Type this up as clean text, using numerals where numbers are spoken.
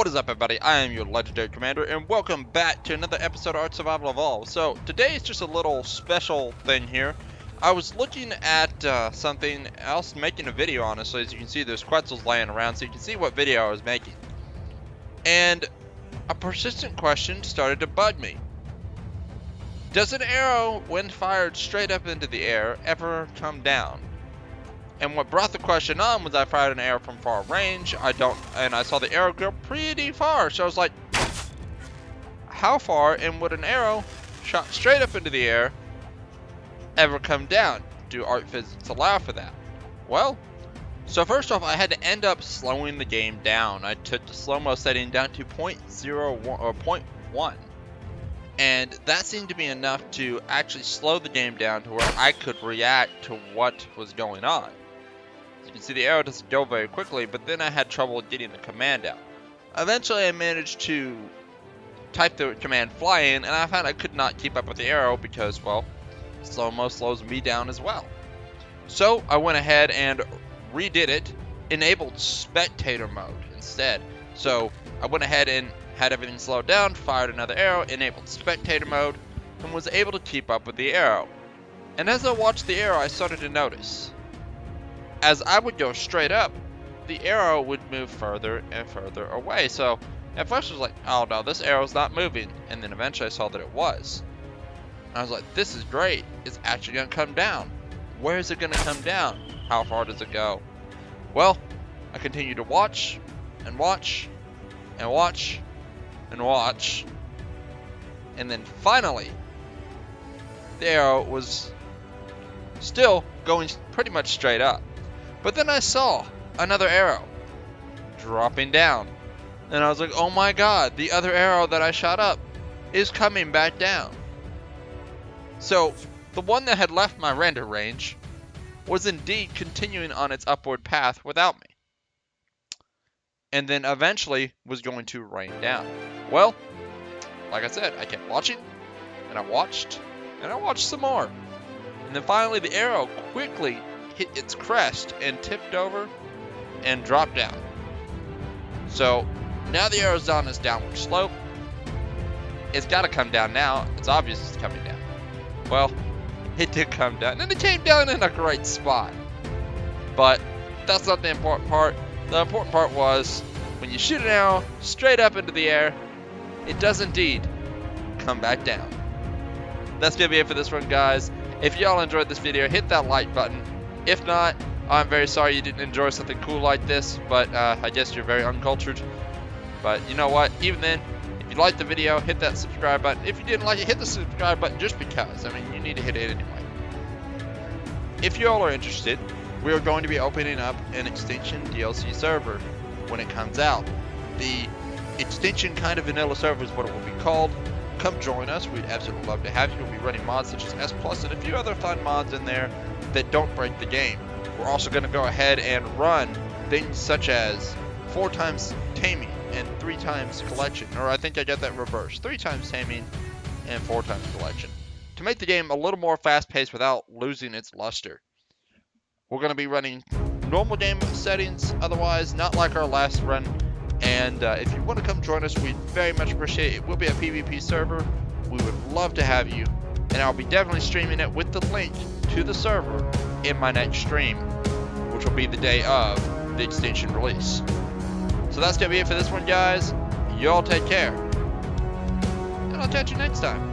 What is up, everybody? I am your legendary commander, and welcome back to another episode of Art Survival Evolved. So today is just a little special thing here. I was looking at something else, making a video, honestly. As you can see, there's quetzals laying around, so you can see what video I was making. And a persistent question started to bug me. Does an arrow, when fired straight up into the air, ever come down? And what brought the question on was I fired an arrow from far range. And I saw the arrow go pretty far. So I was like, how far and would an arrow shot straight up into the air ever come down? Do art physics allow for that? Well, so first off, I had to end up slowing the game down. I took the slow-mo setting down to 0.01 or 0.1. And that seemed to be enough to actually slow the game down to where I could react to what was going on. You can see the arrow doesn't go very quickly, but then I had trouble getting the command out. Eventually I managed to type the command fly in, and I found I could not keep up with the arrow because, well, slow-mo slows me down as well. So I went ahead and redid it, enabled spectator mode instead. So I went ahead and had everything slowed down, fired another arrow, enabled spectator mode, and was able to keep up with the arrow. And as I watched the arrow, I started to notice, as I would go straight up, the arrow would move further and further away. So at first I was like, oh no, this arrow's not moving. And then eventually I saw that it was. And I was like, this is great. It's actually going to come down. Where is it going to come down? How far does it go? Well, I continued to watch and watch and watch and watch. And then finally, the arrow was still going pretty much straight up. But then I saw another arrow dropping down. And I was like, oh my god, the other arrow that I shot up is coming back down. So the one that had left my render range was indeed continuing on its upward path without me. And then eventually was going to rain down. Well, like I said, I kept watching, and I watched some more. And then finally the arrow quickly hit its crest and tipped over and dropped down. So now the arrow's on its downward slope. It's got to come down now. It's obvious it's coming down. Well, it did come down, and it came down in a great spot. But that's not the important part. The important part was when you shoot an arrow straight up into the air, it does indeed come back down. That's going to be it for this one, guys. If y'all enjoyed this video, hit that like button. If not, I'm very sorry you didn't enjoy something cool like this, but I guess you're very uncultured. But you know what? Even then, if you liked the video, hit that subscribe button. If you didn't like it, hit the subscribe button just because. I mean, you need to hit it anyway. If you all are interested, we are going to be opening up an Extinction DLC server when it comes out. The Extinction kind of vanilla server is what it will be called. Come join us. We'd absolutely love to have you. We'll be running mods such as S Plus and a few other fun mods in there that don't break the game. We're also going to go ahead and run things such as 4 times taming and 3 times collection. Or I think I got that reversed. 3 times taming and 4 times collection. To make the game a little more fast-paced without losing its luster. We're going to be running normal game settings, otherwise not like our last run. And if you want to come join us, we'd very much appreciate it. It will be a PvP server. We would love to have you. And I'll be definitely streaming it with the link to the server in my next stream, which will be the day of the Extinction release. So that's going to be it for this one, guys. Y'all take care. And I'll catch you next time.